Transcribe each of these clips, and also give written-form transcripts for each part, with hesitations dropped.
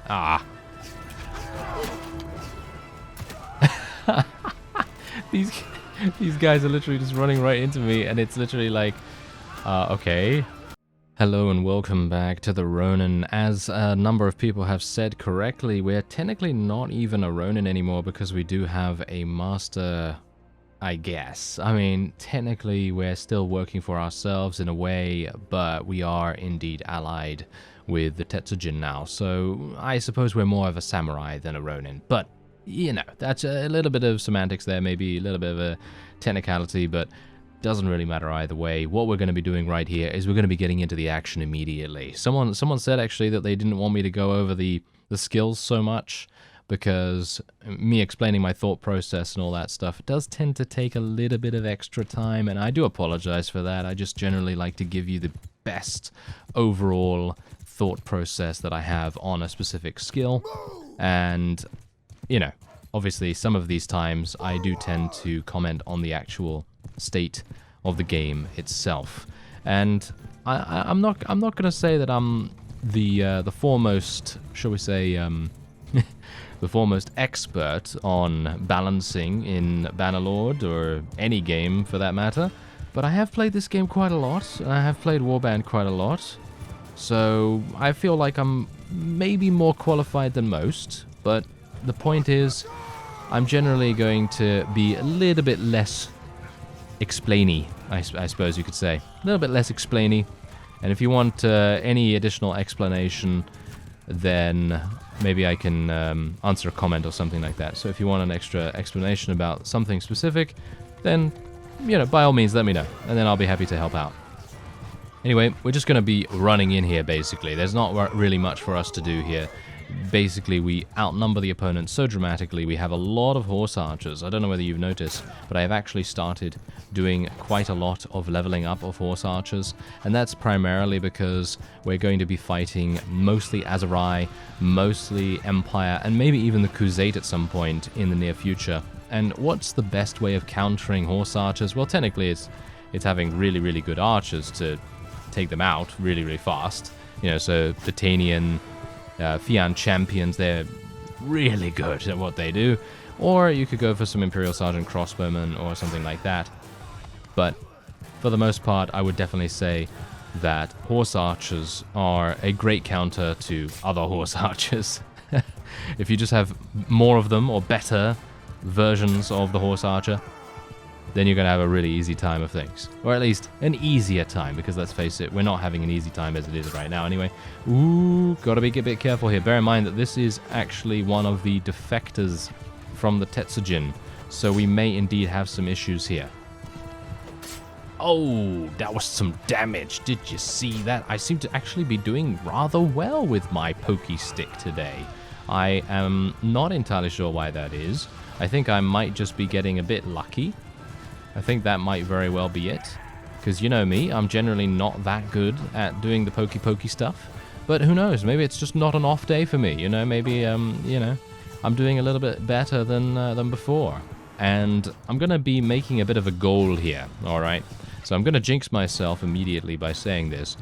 Ah. These guys are literally just running right into me, and it's literally like, okay. Hello and welcome back to the Ronin. As a number of people have said correctly, we're technically not even a Ronin anymore because we do have a master, I guess. I mean, technically we're still working for ourselves in a way, but we are indeed allied with the Tetsujin now. So I suppose we're more of a samurai than a Ronin. But, you know, that's a little bit of semantics there, maybe a little bit of a technicality, but doesn't really matter either way. What we're going to be doing right here is we're going to be getting into the action immediately. Someone said actually that they didn't want me to go over the skills so much because me explaining my thought process and all that stuff does tend to take a little bit of extra time, and I do apologize for that. I just generally like to give you the best overall thought process that I have on a specific skill. And, you know, obviously some of these times I do tend to comment on the actual state of the game itself, and I'm not gonna say that I'm the foremost, shall we say, the foremost expert on balancing in Bannerlord or any game for that matter, but I have played this game quite a lot, and I have played Warband quite a lot, so I feel like I'm maybe more qualified than most. But the point is, I'm generally going to be a little bit less explainy, I suppose you could say. A little bit less explainy. And if you want any additional explanation, then maybe I can answer a comment or something like that. So if you want an extra explanation about something specific, then, you know, by all means let me know, and then I'll be happy to help out. Anyway, we're just going to be running in here, basically. There's not really much for us to do here. Basically, we outnumber the opponent so dramatically. We have a lot of horse archers. I don't know whether you've noticed, but I have actually started doing quite a lot of leveling up of horse archers, and that's primarily because we're going to be fighting mostly Aserai, mostly Empire, and maybe even the Crusade at some point in the near future. And what's the best way of countering horse archers? Well, technically it's having really, really good archers to take them out really, really fast. You know, so Titanian, Fian champions, they're really good at what they do. Or you could go for some Imperial Sergeant crossbowmen or something like that. But for the most part, I would definitely say that horse archers are a great counter to other horse archers. If you just have more of them or better versions of the horse archer, then you're going to have a really easy time of things. Or at least an easier time, because let's face it, we're not having an easy time as it is right now anyway. Ooh, gotta be a bit careful here. Bear in mind that this is actually one of the defectors from the Tetsujin, so we may indeed have some issues here. Oh, that was some damage. Did you see that? I seem to actually be doing rather well with my pokey stick today. I am not entirely sure why that is. I think I might just be getting a bit lucky. I think that might very well be it. Because you know me, I'm generally not that good at doing the pokey stuff. But who knows, maybe it's just not an off day for me, you know, maybe, you know, I'm doing a little bit better than before. And I'm going to be making a bit of a goal here, alright? So I'm going to jinx myself immediately by saying this.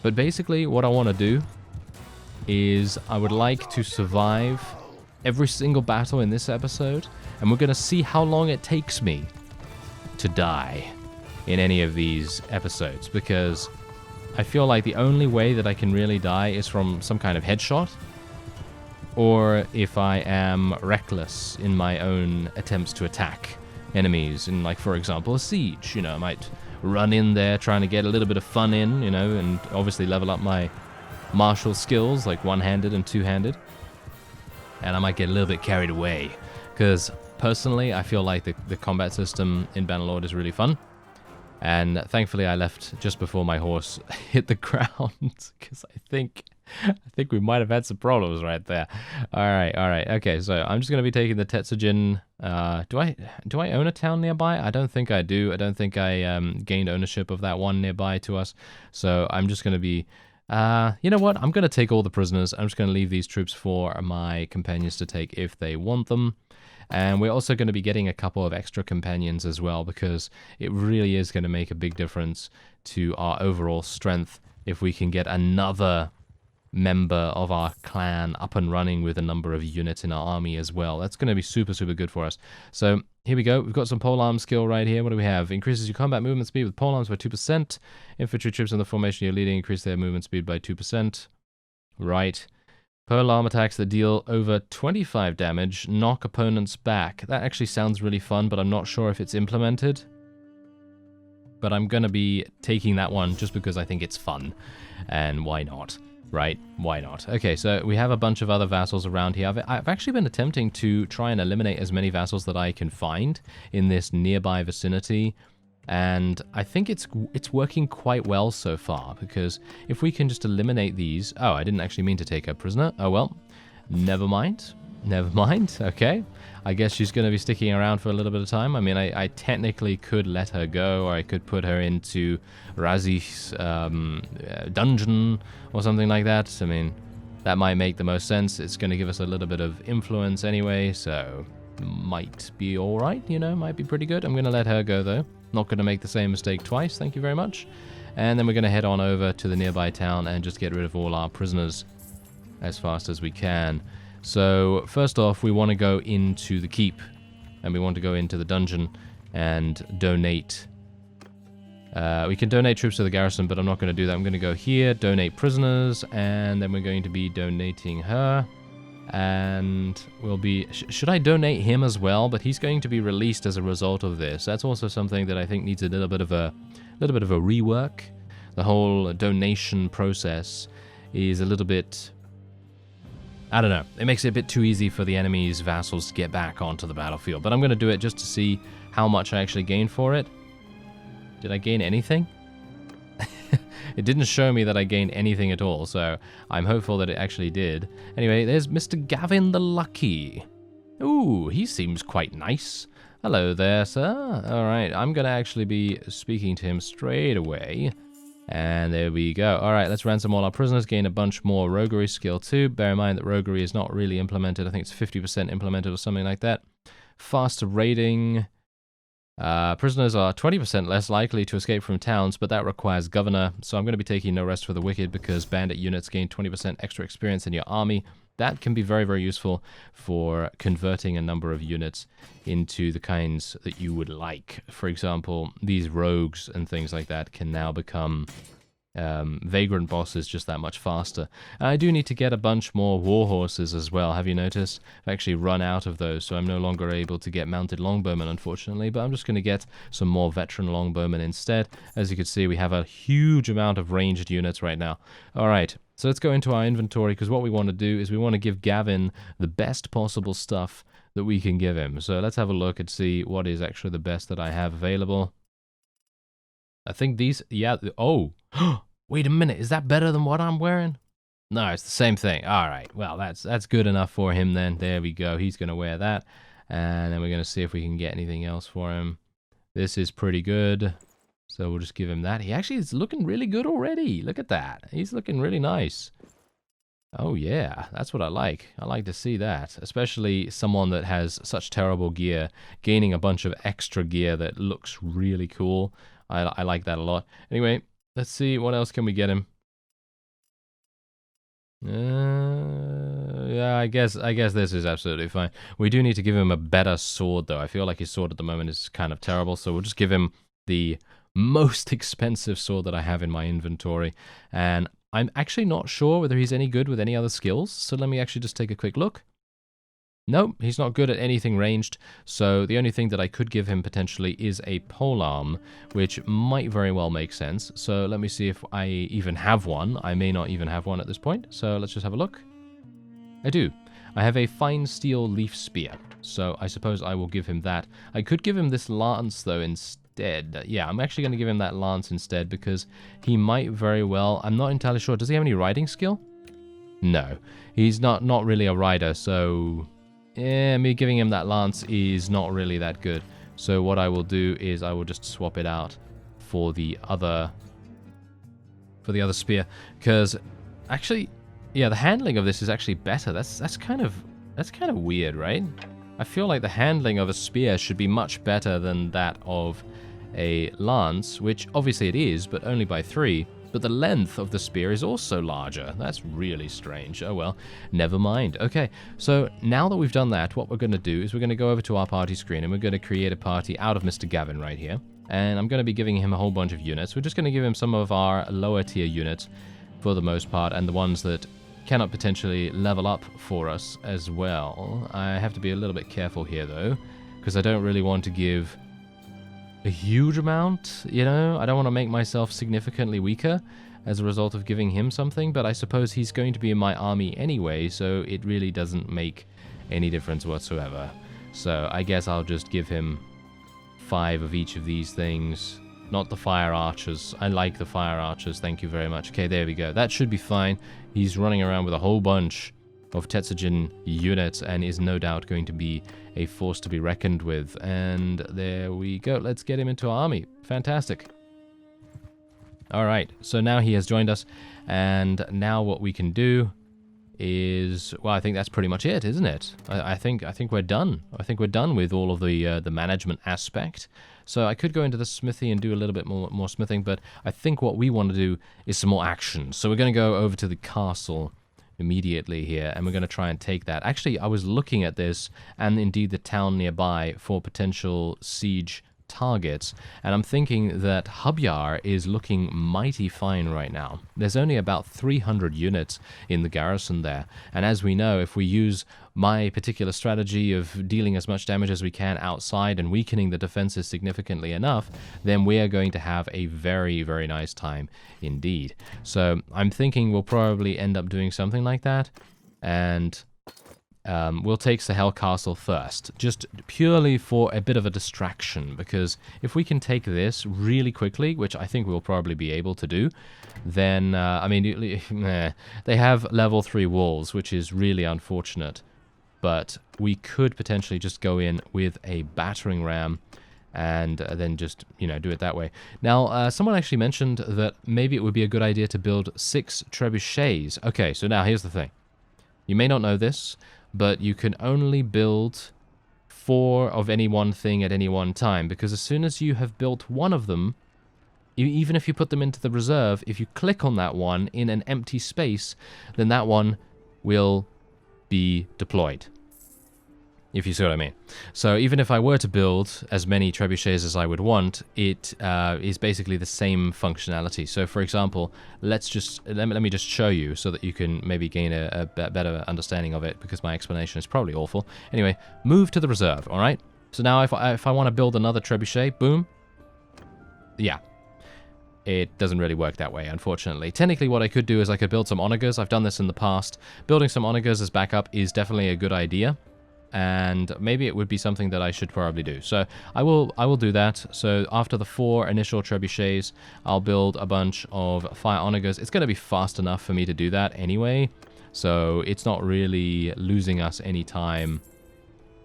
But basically, what I want to do is I would like to survive every single battle in this episode, and we're going to see how long it takes me to die in any of these episodes, because I feel like the only way that I can really die is from some kind of headshot, or if I am reckless in my own attempts to attack enemies in, like, for example, a siege. You know, I might run in there trying to get a little bit of fun in, you know, and obviously level up my martial skills, like one-handed and two-handed, and I might get a little bit carried away, because personally, I feel like the combat system in Bannerlord is really fun, and thankfully I left just before my horse hit the ground, because I think we might have had some problems right there. All right, okay, so I'm just going to be taking the Tetsujin. Do I own a town nearby? I don't think I do. I don't think I gained ownership of that one nearby to us, so I'm just going to be you know what? I'm going to take all the prisoners. I'm just going to leave these troops for my companions to take if they want them. And we're also going to be getting a couple of extra companions as well, because it really is going to make a big difference to our overall strength if we can get another member of our clan up and running with a number of units in our army as well. That's going to be super, super good for us. So here we go. We've got some polearm skill right here. What do we have? Increases your combat movement speed with polearms by 2%. Infantry troops in the formation you're leading increase their movement speed by 2%. Right. Polearm attacks that deal over 25 damage knock opponents back. That actually sounds really fun, but I'm not sure if it's implemented. But I'm going to be taking that one just because I think it's fun. And why not? Right? Why not? Okay, so we have a bunch of other vassals around here. I've actually been attempting to try and eliminate as many vassals that I can find in this nearby vicinity. And I think it's working quite well so far, because if we can just eliminate these... Oh, I didn't actually mean to take her prisoner. Oh, well. Never mind. Never mind. Okay. I guess she's going to be sticking around for a little bit of time. I mean, I technically could let her go, or I could put her into Razi's dungeon or something like that. I mean, that might make the most sense. It's going to give us a little bit of influence anyway, so might be alright, you know, might be pretty good. I'm going to let her go, though. Not going to make the same mistake twice, thank you very much. And then we're going to head on over to the nearby town and just get rid of all our prisoners as fast as we can. So, first off, we want to go into the keep, and we want to go into the dungeon and donate. We can donate troops to the garrison, but I'm not going to do that. I'm going to go here, donate prisoners, and then we're going to be donating her. And we'll be... should I donate him as well? But he's going to be released as a result of this. That's also something that I think needs a little bit of a rework. The whole donation process is a little bit... I don't know. It makes it a bit too easy for the enemy's vassals to get back onto the battlefield. But I'm going to do it just to see how much I actually gain for it. Did I gain anything? It didn't show me that I gained anything at all, so I'm hopeful that it actually did. Anyway, there's Mr. Gavin the Lucky. Ooh, he seems quite nice. Hello there, sir. Alright, I'm going to actually be speaking to him straight away. And there we go. Alright, let's ransom all our prisoners, gain a bunch more roguery skill too. Bear in mind that roguery is not really implemented. I think it's 50% implemented or something like that. Faster raiding. Prisoners are 20% less likely to escape from towns, but that requires governor. So I'm going to be taking No Rest for the Wicked because bandit units gain 20% extra experience in your army. That can be very, very useful for converting a number of units into the kinds that you would like. For example, these rogues and things like that can now become vagrant bosses just that much faster. I do need to get a bunch more war horses as well. Have you noticed? I've actually run out of those, so I'm no longer able to get mounted longbowmen, unfortunately, but I'm just going to get some more veteran longbowmen instead. As you can see, we have a huge amount of ranged units right now. Alright, so let's go into our inventory, because what we want to do is we want to give Gavin the best possible stuff that we can give him. So let's have a look and see what is actually the best that I have available. I think these, yeah, oh, wait a minute, is that better than what I'm wearing? No, it's the same thing. All right, well, that's good enough for him then. There we go, he's going to wear that. And then we're going to see if we can get anything else for him. This is pretty good, so we'll just give him that. He actually is looking really good already. Look at that, he's looking really nice. Oh yeah, that's what I like. I like to see that, especially someone that has such terrible gear, gaining a bunch of extra gear that looks really cool. I like that a lot. Anyway, let's see, what else can we get him? Yeah, I guess this is absolutely fine. We do need to give him a better sword, though. I feel like his sword at the moment is kind of terrible, so we'll just give him the most expensive sword that I have in my inventory. And I'm actually not sure whether he's any good with any other skills, so let me actually just take a quick look. Nope, he's not good at anything ranged, so the only thing that I could give him potentially is a polearm, which might very well make sense. So let me see if I even have one. I may not even have one at this point, so let's just have a look. I do. I have a fine steel leaf spear, so I suppose I will give him that. I could give him this lance, though, instead. Yeah, I'm actually going to give him that lance instead, because he might very well... I'm not entirely sure. Does he have any riding skill? No. He's not really a rider, so... yeah, me giving him that lance is not really that good. So what I will do is I will just swap it out for the other spear, because actually, yeah, the handling of this is actually better. That's kind of weird, right? I feel like the handling of a spear should be much better than that of a lance, which obviously it is, but only by 3. but the length of the spear is also larger. That's really strange. Oh well, never mind. Okay, so now that we've done that, what we're going to do is we're going to go over to our party screen and we're going to create a party out of Mr. Gavin right here. And I'm going to be giving him a whole bunch of units. We're just going to give him some of our lower tier units for the most part, and the ones that cannot potentially level up for us as well. I have to be a little bit careful here though, because I don't really want to give a huge amount, you know? I don't want to make myself significantly weaker as a result of giving him something, but I suppose he's going to be in my army anyway, so it really doesn't make any difference whatsoever. So I guess I'll just give him 5 of each of these things. Not the fire archers. I like the fire archers, thank you very much. Okay, there we go. That should be fine. He's running around with a whole bunch of Tetsugen units and is no doubt going to be a force to be reckoned with. And there we go. Let's get him into our army. Fantastic. Alright, so now he has joined us, and now what we can do is, well, I think that's pretty much it, isn't it? I think we're done. I think we're done with all of the management aspect. So I could go into the smithy and do a little bit more smithing, but I think what we want to do is some more action. So we're going to go over to the castle immediately here, and we're going to try and take that. Actually, I was looking at this, and indeed the town nearby, for potential siege targets, and I'm thinking that Hubyar is looking mighty fine right now. There's only about 300 units in the garrison there, and as we know, if we use my particular strategy of dealing as much damage as we can outside and weakening the defenses significantly enough, then we are going to have a very, very nice time indeed. So I'm thinking we'll probably end up doing something like that, and we'll take Sahel Castle first, just purely for a bit of a distraction, because if we can take this really quickly, which I think we'll probably be able to do, then, I mean, they have level 3 walls, which is really unfortunate, but we could potentially just go in with a battering ram and then just, you know, do it that way. Now, someone actually mentioned that maybe it would be a good idea to build 6 trebuchets. Okay, so now here's the thing. You may not know this, but you can only build 4 of any one thing at any one time, because as soon as you have built one of them, even if you put them into the reserve, if you click on that one in an empty space, then that one will be deployed. If you see what I mean. So even if I were to build as many trebuchets as I would want, it is basically the same functionality. So for example, let me just show you so that you can maybe gain a better understanding of it, because my explanation is probably awful. Anyway, move to the reserve, alright? So now if I want to build another trebuchet, boom. Yeah. It doesn't really work that way, unfortunately. Technically, what I could do is I could build some onagers. I've done this in the past. Building some onagers as backup is definitely a good idea, and maybe it would be something that I should probably do. So I will do that. So after the 4 initial trebuchets, I'll build a bunch of fire onagers. It's going to be fast enough for me to do that anyway, so it's not really losing us any time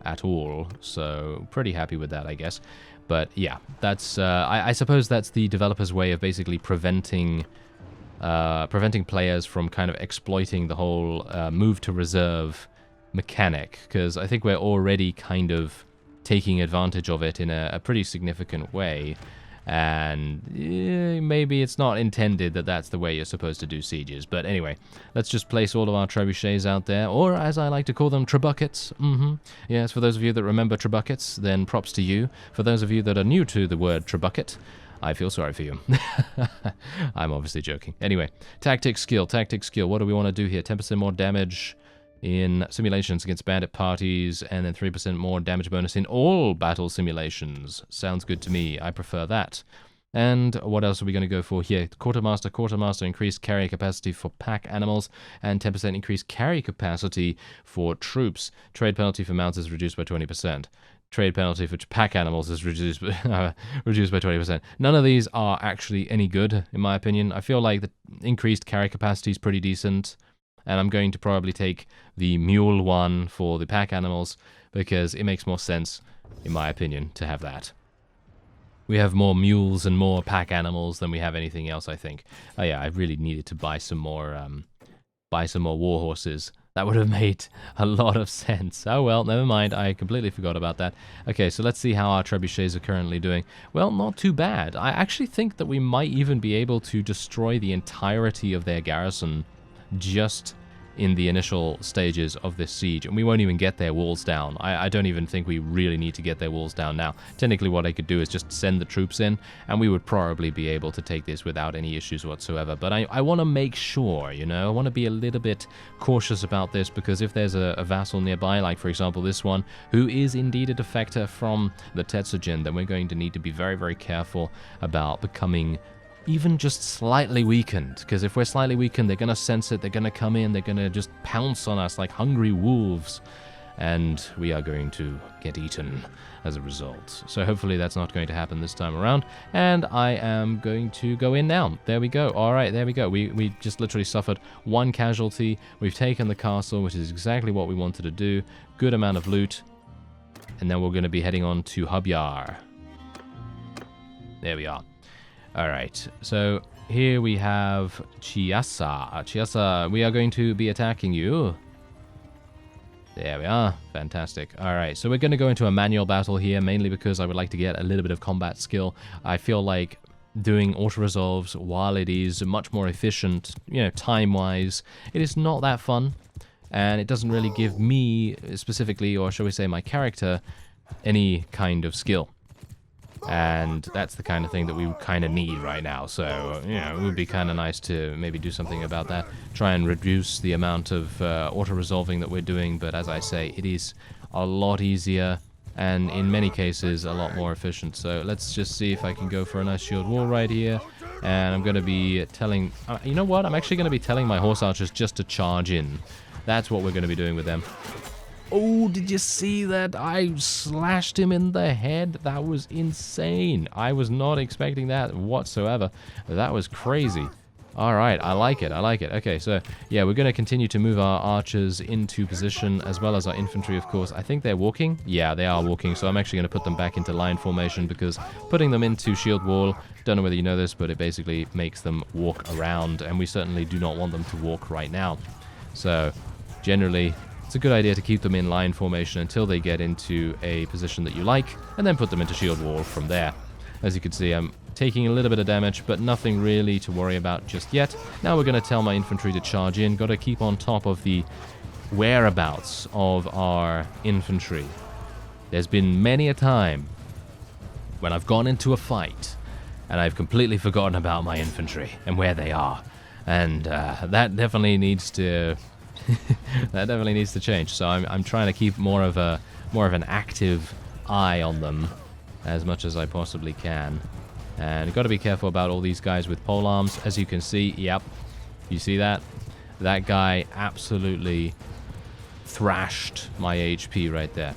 at all. So pretty happy with that, I guess. But yeah, that's I suppose that's the developer's way of basically preventing players from kind of exploiting the whole move to reserve mechanic, because I think we're already kind of taking advantage of it in a pretty significant way, and maybe it's not intended that that's the way you're supposed to do sieges. But anyway, let's just place all of our trebuchets out there, or as I like to call them, trebuckets. Yes, for those of you that remember trebuckets, then props to you. For those of you that are new to the word trebucket, I feel sorry for you. I'm obviously joking. Anyway, tactics skill. What do we want to do here? 10% more damage in simulations against bandit parties, and then 3% more damage bonus in all battle simulations. Sounds good to me. I prefer that. And what else are we going to go for here? Quartermaster, increased carry capacity for pack animals, and 10% increased carry capacity for troops. Trade penalty for mounts is reduced by 20%. Trade penalty for pack animals is reduced by 20%. None of these are actually any good, in my opinion. I feel like the increased carry capacity is pretty decent, and I'm going to probably take the mule one for the pack animals, because it makes more sense, in my opinion, to have that. We have more mules and more pack animals than we have anything else, I think. Oh yeah, I really needed to buy some more war horses That would have made a lot of sense. Oh well, never mind. I completely forgot about that. Okay, so let's see how our trebuchets are currently doing. Well, not too bad. I actually think that we might even be able to destroy the entirety of their garrison just in the initial stages of this siege, and we won't even get their walls down. I don't even think we really need to get their walls down now. Technically, what I could do is just send the troops in, and we would probably be able to take this without any issues whatsoever. But I want to make sure, you know, I want to be a little bit cautious about this, because if there's a vassal nearby, like for example this one, who is indeed a defector from the Tetsugen, then we're going to need to be very, very careful about becoming even just slightly weakened, because if we're slightly weakened, they're going to sense it, they're going to come in, they're going to just pounce on us like hungry wolves, and we are going to get eaten as a result. So hopefully that's not going to happen this time around, and I am going to go in now. There we go. All right, there we go. We just literally suffered one casualty. We've taken the castle, which is exactly what we wanted to do. Good amount of loot, and then we're going to be heading on to Hubyar. There we are. Alright, so here we have Chiasa. Chiasa, we are going to be attacking you. There we are. Fantastic. Alright, so we're going to go into a manual battle here, mainly because I would like to get a little bit of combat skill. I feel like doing auto-resolves, while it is much more efficient, you know, time-wise, it is not that fun. And it doesn't really give me, specifically, or shall we say my character, any kind of skill. And that's the kind of thing that we kind of need right now. So, you know, it would be kind of nice to maybe do something about that. Try and reduce the amount of auto-resolving that we're doing. But as I say, it is a lot easier and in many cases a lot more efficient. So let's just see if I can go for a nice shield wall right here. And I'm going to be telling... you know what? I'm actually going to be telling my horse archers just to charge in. That's what we're going to be doing with them. Oh, did you see that? I slashed him in the head. That was insane. I was not expecting that whatsoever. That was crazy. All right, I like it. I like it. Okay, so yeah, we're going to continue to move our archers into position as well as our infantry, of course. I think they're walking. Yeah, they are walking. So I'm actually going to put them back into line formation, because putting them into shield wall, don't know whether you know this, but it basically makes them walk around, and we certainly do not want them to walk right now. So generally, it's a good idea to keep them in line formation until they get into a position that you like, and then put them into shield wall from there. As you can see, I'm taking a little bit of damage, but nothing really to worry about just yet. Now we're going to tell my infantry to charge in. Got to keep on top of the whereabouts of our infantry. There's been many a time when I've gone into a fight and I've completely forgotten about my infantry and where they are. And that definitely needs to... that definitely needs to change. So I'm trying to keep more of an active eye on them as much as I possibly can. And got to be careful about all these guys with polearms. As you can see, yep, you see that? That guy absolutely thrashed my HP right there.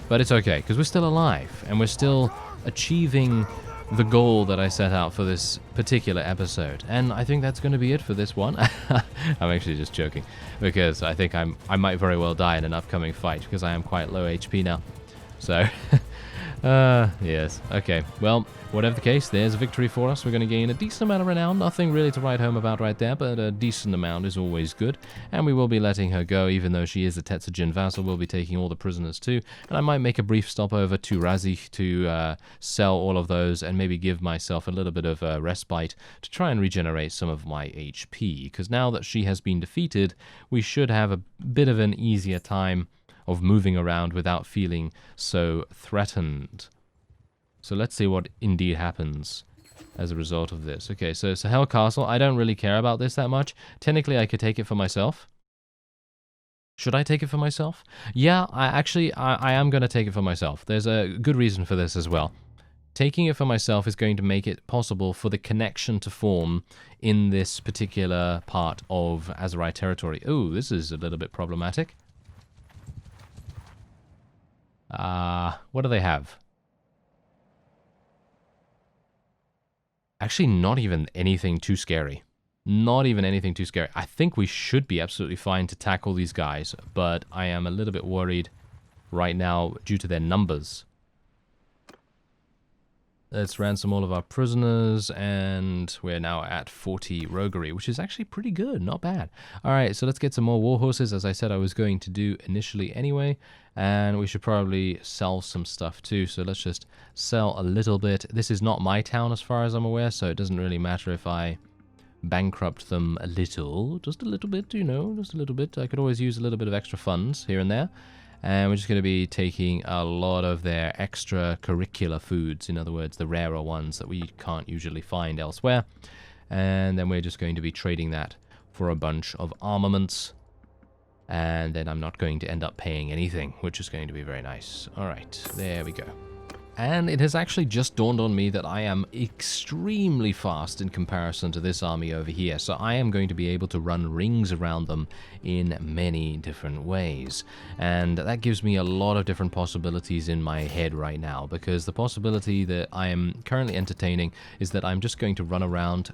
But it's okay, because we're still alive, and we're still achieving the goal that I set out for this particular episode. And I think that's going to be it for this one. I'm actually just joking, because I think I might very well die in an upcoming fight, because I am quite low HP now. So, yes. Okay, well, whatever the case, there's a victory for us. We're going to gain a decent amount of renown. Nothing really to write home about right there, but a decent amount is always good. And we will be letting her go, even though she is a Tetsugen vassal. We'll be taking all the prisoners too. And I might make a brief stop over to Razih to sell all of those and maybe give myself a little bit of respite to try and regenerate some of my HP. Because now that she has been defeated, we should have a bit of an easier time of moving around without feeling so threatened. So let's see what indeed happens as a result of this. Okay, so Sahel Castle, I don't really care about this that much. Technically, I could take it for myself. Should I take it for myself? Yeah, I am going to take it for myself. There's a good reason for this as well. Taking it for myself is going to make it possible for the connection to form in this particular part of Azerai territory. Ooh, this is a little bit problematic. What do they have? Actually, not even anything too scary. Not even anything too scary. I think we should be absolutely fine to tackle these guys, but I am a little bit worried right now due to their numbers. Let's ransom all of our prisoners, and we're now at 40 roguery, which is actually pretty good, not bad. Alright, so let's get some more war horses, as I said I was going to do initially anyway, and we should probably sell some stuff too, so let's just sell a little bit. This is not my town as far as I'm aware, so it doesn't really matter if I bankrupt them a little, just a little bit, you know, just a little bit. I could always use a little bit of extra funds here and there. And we're just going to be taking a lot of their extracurricular foods, in other words, the rarer ones that we can't usually find elsewhere. And then we're just going to be trading that for a bunch of armaments. And then I'm not going to end up paying anything, which is going to be very nice. All right, there we go. And it has actually just dawned on me that I am extremely fast in comparison to this army over here. So I am going to be able to run rings around them in many different ways. And that gives me a lot of different possibilities in my head right now. Because the possibility that I am currently entertaining is that I'm just going to run around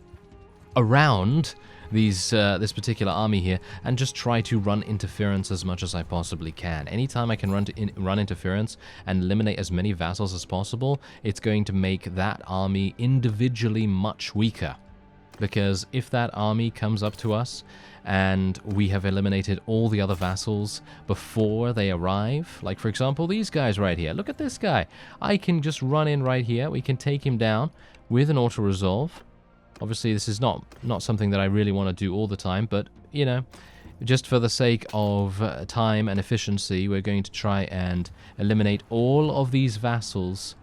this particular army here and just try to run interference as much as I possibly can. Anytime I can run interference and eliminate as many vassals as possible, it's going to make that army individually much weaker. Because if that army comes up to us and we have eliminated all the other vassals before they arrive, like for example these guys right here, look at this guy. I can just run in right here, we can take him down with an auto-resolve. Obviously, this is not something that I really want to do all the time, but, you know, just for the sake of time and efficiency, we're going to try and eliminate all of these vassals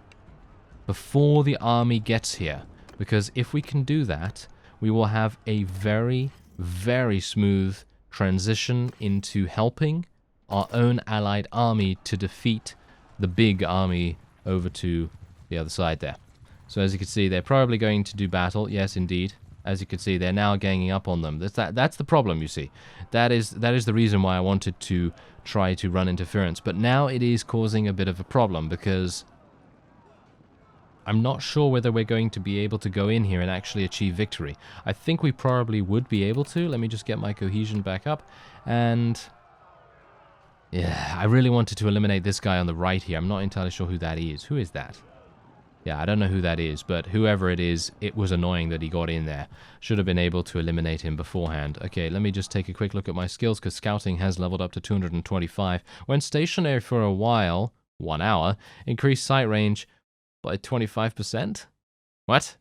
before the army gets here. Because if we can do that, we will have a very, very smooth transition into helping our own allied army to defeat the big army over to the other side there. So as you can see, they're probably going to do battle. Yes, indeed. As you can see, they're now ganging up on them. That's the problem, you see. That is the reason why I wanted to try to run interference. But now it is causing a bit of a problem because I'm not sure whether we're going to be able to go in here and actually achieve victory. I think we probably would be able to. Let me just get my cohesion back up. And yeah, I really wanted to eliminate this guy on the right here. I'm not entirely sure who that is. Who is that? Yeah, I don't know who that is, but whoever it is, it was annoying that he got in there. Should have been able to eliminate him beforehand. Okay, let me just take a quick look at my skills, because scouting has leveled up to 225. When stationary for a while, 1 hour, increased sight range by 25%? What?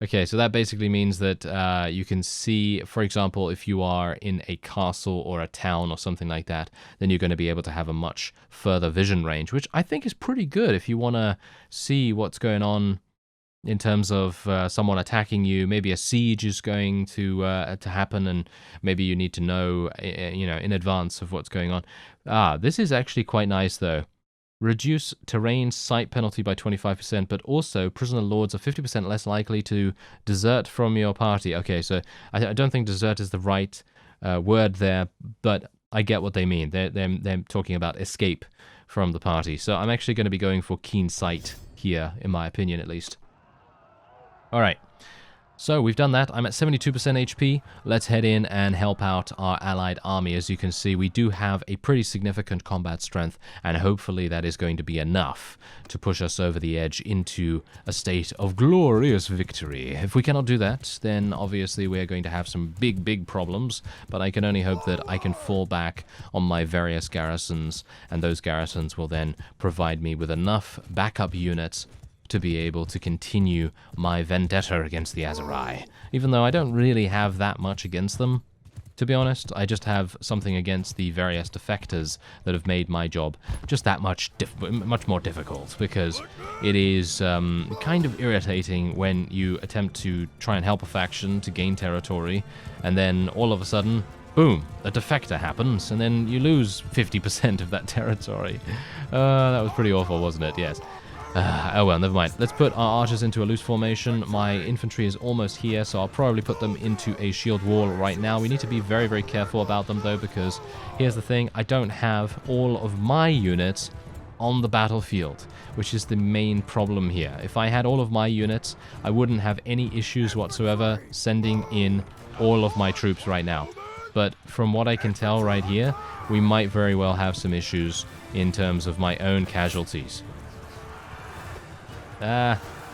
Okay, so that basically means that you can see, for example, if you are in a castle or a town or something like that, then you're going to be able to have a much further vision range, which I think is pretty good if you want to see what's going on in terms of someone attacking you. Maybe a siege is going to happen, and maybe you need to know, you know, in advance of what's going on. This is actually quite nice, though. Reduce terrain sight penalty by 25%, but also prisoner lords are 50% less likely to desert from your party. Okay, so I don't think desert is the right word there, but I get what they mean. They're talking about escape from the party. So I'm actually going to be going for keen sight here, in my opinion at least. All right. So we've done that. I'm at 72% HP. Let's head in and help out our allied army. As you can see, we do have a pretty significant combat strength, and hopefully that is going to be enough to push us over the edge into a state of glorious victory. If we cannot do that, then obviously we're going to have some big problems, but I can only hope that I can fall back on my various garrisons, and those garrisons will then provide me with enough backup units to be able to continue my vendetta against the Aserai. Even though I don't really have that much against them, to be honest. I just have something against the various defectors that have made my job just that much more difficult, because it is kind of irritating when you attempt to try and help a faction to gain territory, and then all of a sudden, boom, a defector happens, and then you lose 50% of that territory. That was pretty awful, wasn't it? Yes. Oh well, never mind. Let's put our archers into a loose formation. My infantry is almost here, so I'll probably put them into a shield wall right now. We need to be very careful about them, though, because here's the thing. I don't have all of my units on the battlefield, which is the main problem here. If I had all of my units, I wouldn't have any issues whatsoever sending in all of my troops right now. But from what I can tell right here, we might very well have some issues in terms of my own casualties.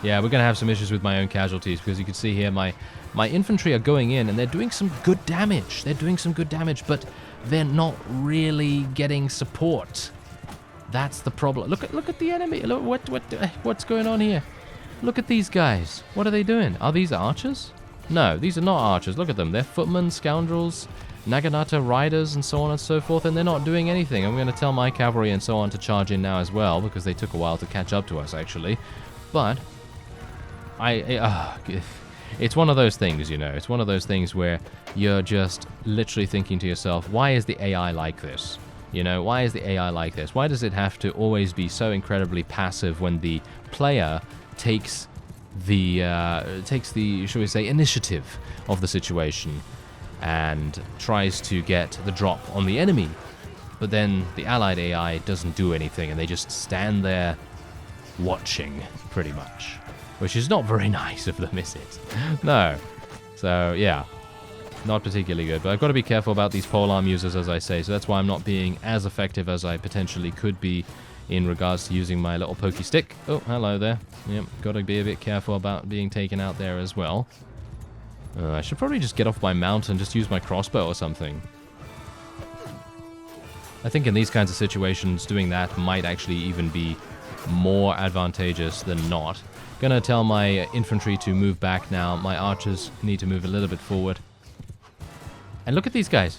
Yeah, we're going to have some issues with my own casualties because you can see here my infantry are going in and they're doing some good damage. They're doing some good damage, but they're not really getting support. That's the problem. Look at the enemy. Look what's going on here. Look at these guys. What are they doing? Are these archers? No, these are not archers. Look at them. They're footmen, scoundrels, Naginata riders, and so on and so forth, and they're not doing anything. I'm going to tell my cavalry and so on to charge in now as well because they took a while to catch up to us, actually. But it's one of those things, you know. It's one of those things where you're just literally thinking to yourself, why is the AI like this? You know, why is the AI like this? Why does it have to always be so incredibly passive when the player takes the shall we say, initiative of the situation and tries to get the drop on the enemy, but then the allied AI doesn't do anything and they just stand there watching, pretty much, which is not very nice of them, is it? No. So yeah, not particularly good, but I've got to be careful about these polearm users, as I say, so that's why I'm not being as effective as I potentially could be in regards to using my little pokey stick. Oh, hello there. Yep, got to be a bit careful about being taken out there as well. I should probably just get off my mount and just use my crossbow or something. I think in these kinds of situations, doing that might actually even be more advantageous than not. Gonna tell my infantry to move back now. My archers need to move a little bit forward. And look at these guys.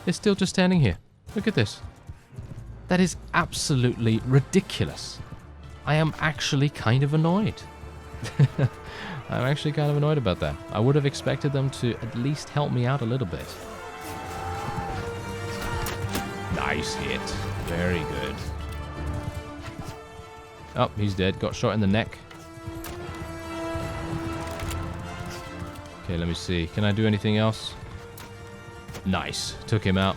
They're still just standing here. Look at this. That is absolutely ridiculous. I am actually kind of annoyed. I'm actually kind of annoyed about that. I would have expected them to at least help me out a little bit. Nice hit. Very good. Oh, he's dead. Got shot in the neck. Okay, let me see. Can I do anything else? Nice. Took him out.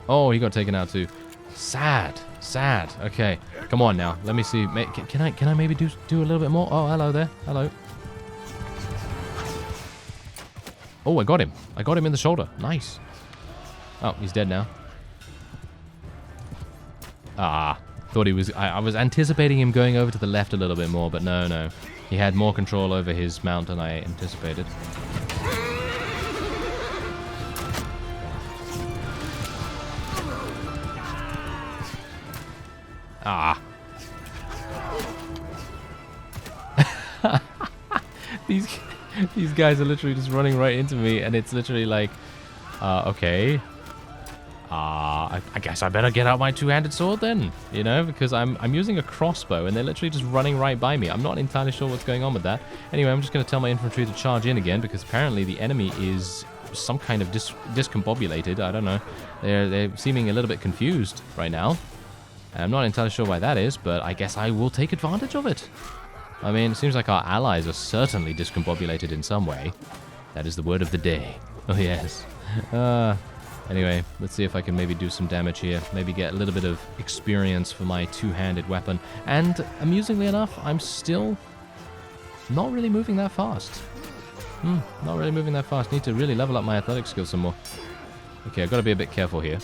Oh, he got taken out too. Sad. Sad. Okay. Come on now. Let me see. Can I maybe do a little bit more? Oh, hello there. Hello. Oh, I got him. I got him in the shoulder. Nice. Oh, he's dead now. Ah. Thought he was... I was anticipating him going over to the left a little bit more, but no. He had more control over his mount than I anticipated. Ah. These guys are literally just running right into me, and it's literally like, okay. I guess I better get out my two-handed sword then, you know, because I'm using a crossbow, and they're literally just running right by me. I'm not entirely sure what's going on with that. Anyway, I'm just going to tell my infantry to charge in again, because apparently the enemy is some kind of discombobulated. I don't know. They're seeming a little bit confused right now. I'm not entirely sure why that is, but I guess I will take advantage of it. I mean, it seems like our allies are certainly discombobulated in some way. That is the word of the day. Oh, yes. Anyway, let's see if I can maybe do some damage here. Maybe get a little bit of experience for my two-handed weapon. And amusingly enough, I'm still not really moving that fast. Not really moving that fast. Need to really level up my athletic skills some more. Okay, I've got to be a bit careful here.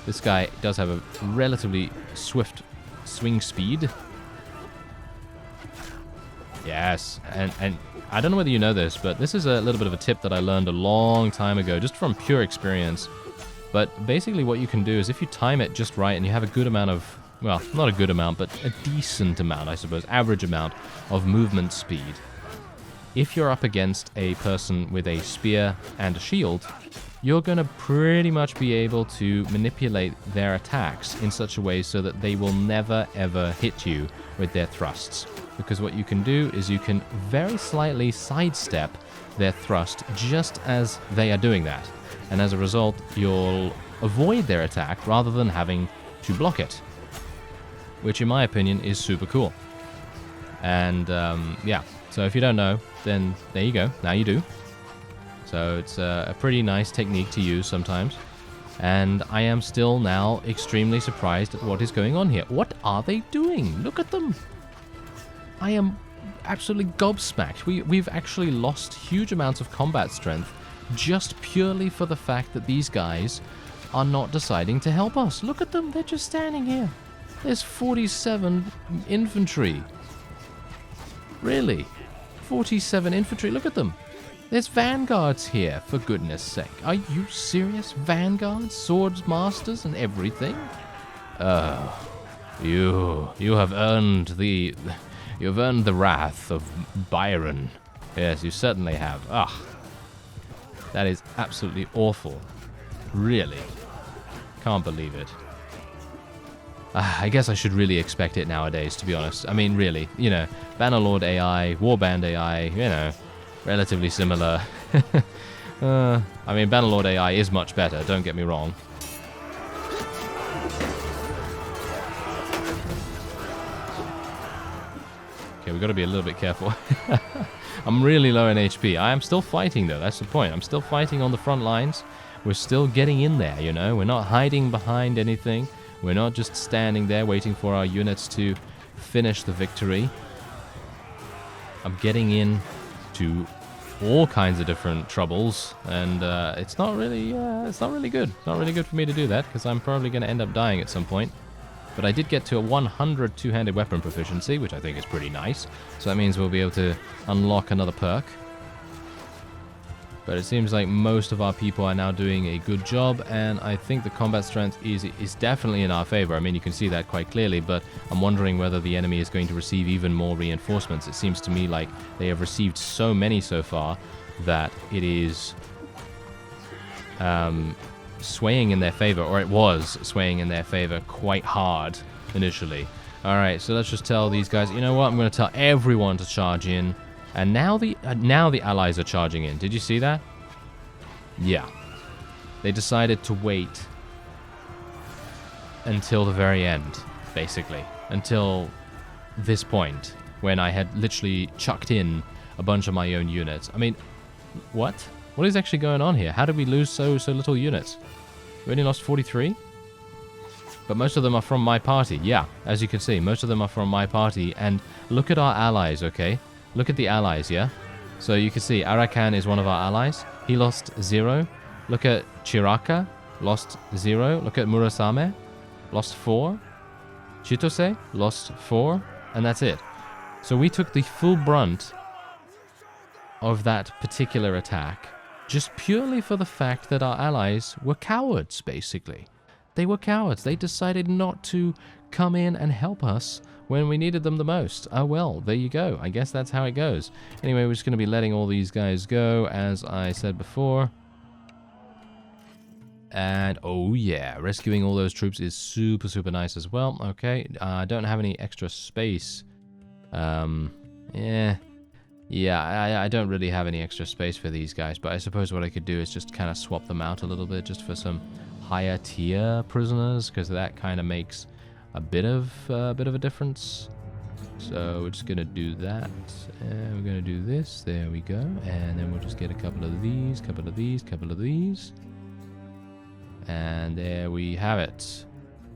This guy does have a relatively swift swing speed. Yes, and I don't know whether you know this, but this is a little bit of a tip that I learned a long time ago, just from pure experience. But basically what you can do is if you time it just right and you have a good amount of, well, not a good amount, but a decent amount, I suppose, average amount of movement speed. If you're up against a person with a spear and a shield, you're going to pretty much be able to manipulate their attacks in such a way so that they will never ever hit you with their thrusts. Because what you can do is you can very slightly sidestep their thrust just as they are doing that. And as a result, you'll avoid their attack rather than having to block it. Which in my opinion is super cool. And yeah, so if you don't know, then there you go. Now you do. So it's a pretty nice technique to use sometimes. And I am still now extremely surprised at what is going on here. What are they doing? Look at them. I am absolutely gobsmacked. We've actually lost huge amounts of combat strength just purely for the fact that these guys are not deciding to help us. Look at them. They're just standing here. There's 47 infantry. Really? 47 infantry, look at them. There's vanguards here, for goodness sake. Are you serious? Vanguards, swords masters, and everything? You have earned the wrath of Byron. Yes, you certainly have. Ah, that is absolutely awful. Really, can't believe it. I guess I should really expect it nowadays, to be honest. I mean, really, you know, Bannerlord AI, Warband AI, you know, relatively similar. I mean, Bannerlord AI is much better, don't get me wrong. Okay, we've got to be a little bit careful. I'm really low in HP. I am still fighting, though. That's the point. I'm still fighting on the front lines. We're still getting in there, you know. We're not hiding behind anything. We're not just standing there waiting for our units to finish the victory. I'm getting in to all kinds of different troubles, and it's not really good. It's not really good for me to do that, because I'm probably going to end up dying at some point. But I did get to a 100 two-handed weapon proficiency, which I think is pretty nice. So that means we'll be able to unlock another perk. But it seems like most of our people are now doing a good job, and I think the combat strength is definitely in our favor. I mean, you can see that quite clearly, but I'm wondering whether the enemy is going to receive even more reinforcements. It seems to me like they have received so many so far that it is swaying in their favor, or it was swaying in their favor quite hard initially. Alright, so let's just tell these guys, you know what, I'm going to tell everyone to charge in. And now the allies are charging in. Did you see that? Yeah. They decided to wait until the very end, basically. Until this point, when I had literally chucked in a bunch of my own units. I mean, what? What is actually going on here? How did we lose so little units? We only lost 43? But most of them are from my party. Yeah, as you can see, most of them are from my party. And look at our allies, okay? Look at the allies, yeah? So you can see Arakan is one of our allies. He lost 0. Look at Chiraka, lost 0. Look at Murasame, lost 4. Chitose, lost 4. And that's it. So we took the full brunt of that particular attack just purely for the fact that our allies were cowards, basically. They were cowards. They decided not to come in and help us when we needed them the most. Oh well, there you go. I guess that's how it goes. Anyway, we're just going to be letting all these guys go, as I said before. And, oh yeah, rescuing all those troops is super, super nice as well. Okay, I don't have any extra space. Yeah, I don't really have any extra space for these guys, but I suppose what I could do is just kind of swap them out a little bit just for some higher tier prisoners, because that kind of makes a bit of a difference. So we're just gonna do that, and we're gonna do this. There we go, and then we'll just get a couple of these, couple of these, couple of these, and there we have it.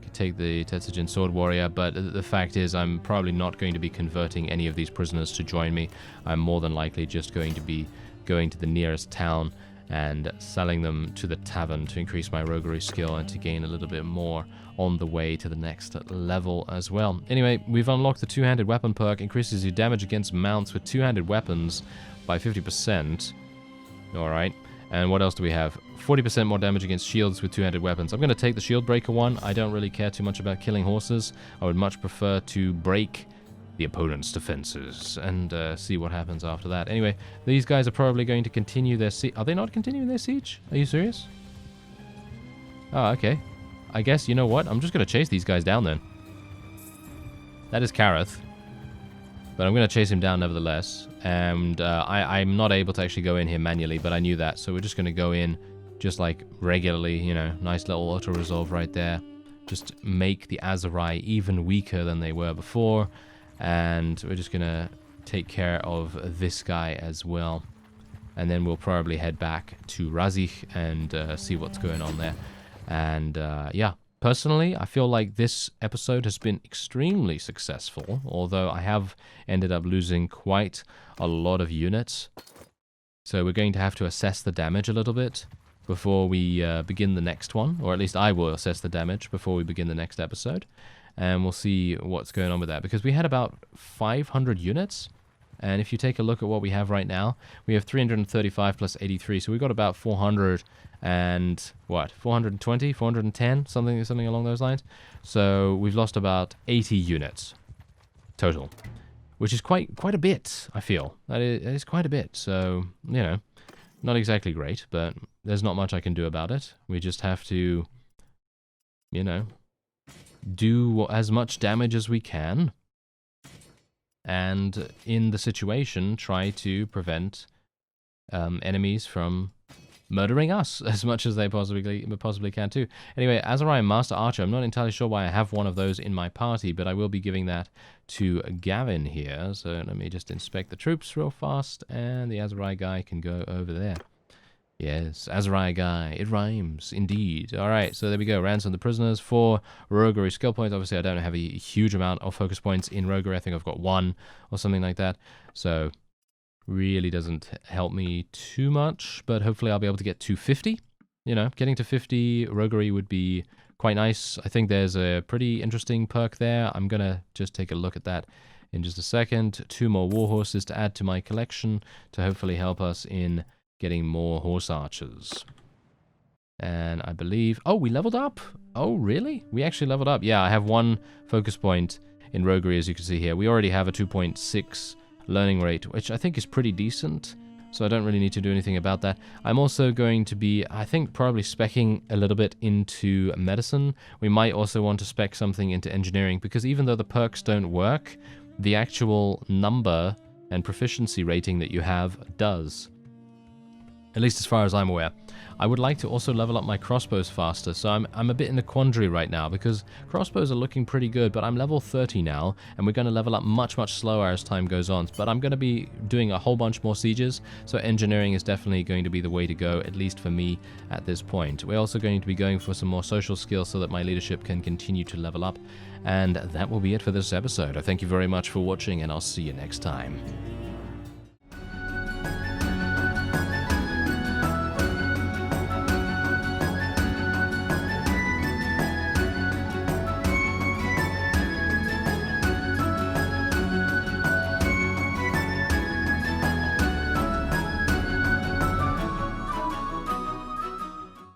Could take the Tetsujin Sword Warrior, but the fact is I'm probably not going to be converting any of these prisoners to join me. I'm more than likely just going to be going to the nearest town and selling them to the tavern to increase my roguery skill and to gain a little bit more on the way to the next level as well. Anyway, we've unlocked the two-handed weapon perk, increases your damage against mounts with two-handed weapons by 50%. Alright, and what else do we have? 40% more damage against shields with two-handed weapons. I'm going to take the shield breaker one. I don't really care too much about killing horses. I would much prefer to break the opponent's defenses and see what happens after that. Anyway, these guys are probably going to continue their siege. Are they not continuing their siege? Are you serious? Oh, okay. I guess, you know what? I'm just going to chase these guys down then. That is Kareth. But I'm going to chase him down nevertheless. And I'm not able to actually go in here manually, but I knew that. So we're just going to go in just like regularly, you know, nice little auto-resolve right there. Just make the Azurai even weaker than they were before. And we're just going to take care of this guy as well. And then we'll probably head back to Razich and see what's going on there. And yeah, personally, I feel like this episode has been extremely successful, although I have ended up losing quite a lot of units. So we're going to have to assess the damage a little bit before we begin the next one, or at least I will assess the damage before we begin the next episode. and we'll see what's going on with that. Because we had about 500 units, and if you take a look at what we have right now, we have 335 plus 83, so we've got about 400 and, what, 420, 410, something along those lines. So we've lost about 80 units total, which is quite a bit, I feel. That is quite a bit, so, you know, not exactly great, but there's not much I can do about it. We just have to, you know, do as much damage as we can, and in the situation, try to prevent enemies from murdering us as much as they possibly can too. Anyway, Azariah Master Archer, I'm not entirely sure why I have one of those in my party, but I will be giving that to Gavin here. So let me just inspect the troops real fast, and the Azariah guy can go over there. Yes, Azariah guy, it rhymes, indeed. Alright, so there we go, ransom the prisoners for roguery skill points. Obviously, I don't have a huge amount of focus points in roguery. I think I've got 1 or something like that. So really doesn't help me too much, but hopefully I'll be able to get to 50. You know, getting to 50 roguery would be quite nice. I think there's a pretty interesting perk there. I'm gonna just take a look at that in just a second. 2 more war horses to add to my collection to hopefully help us in getting more horse archers. And I believe... Oh, we leveled up! Oh, really? We actually leveled up. Yeah, I have 1 focus point in roguery, as you can see here. We already have a 2.6 learning rate, which I think is pretty decent, so I don't really need to do anything about that. I'm also going to be, I think, probably speccing a little bit into medicine. We might also want to spec something into engineering, because even though the perks don't work, the actual number and proficiency rating that you have does. At least as far as I'm aware. I would like to also level up my crossbows faster, so I'm a bit in a quandary right now, because crossbows are looking pretty good, but I'm level 30 now, and we're going to level up much slower as time goes on. But I'm going to be doing a whole bunch more sieges, so engineering is definitely going to be the way to go, at least for me at this point. We're also going to be going for some more social skills so that my leadership can continue to level up, and that will be it for this episode. I thank you very much for watching, and I'll see you next time.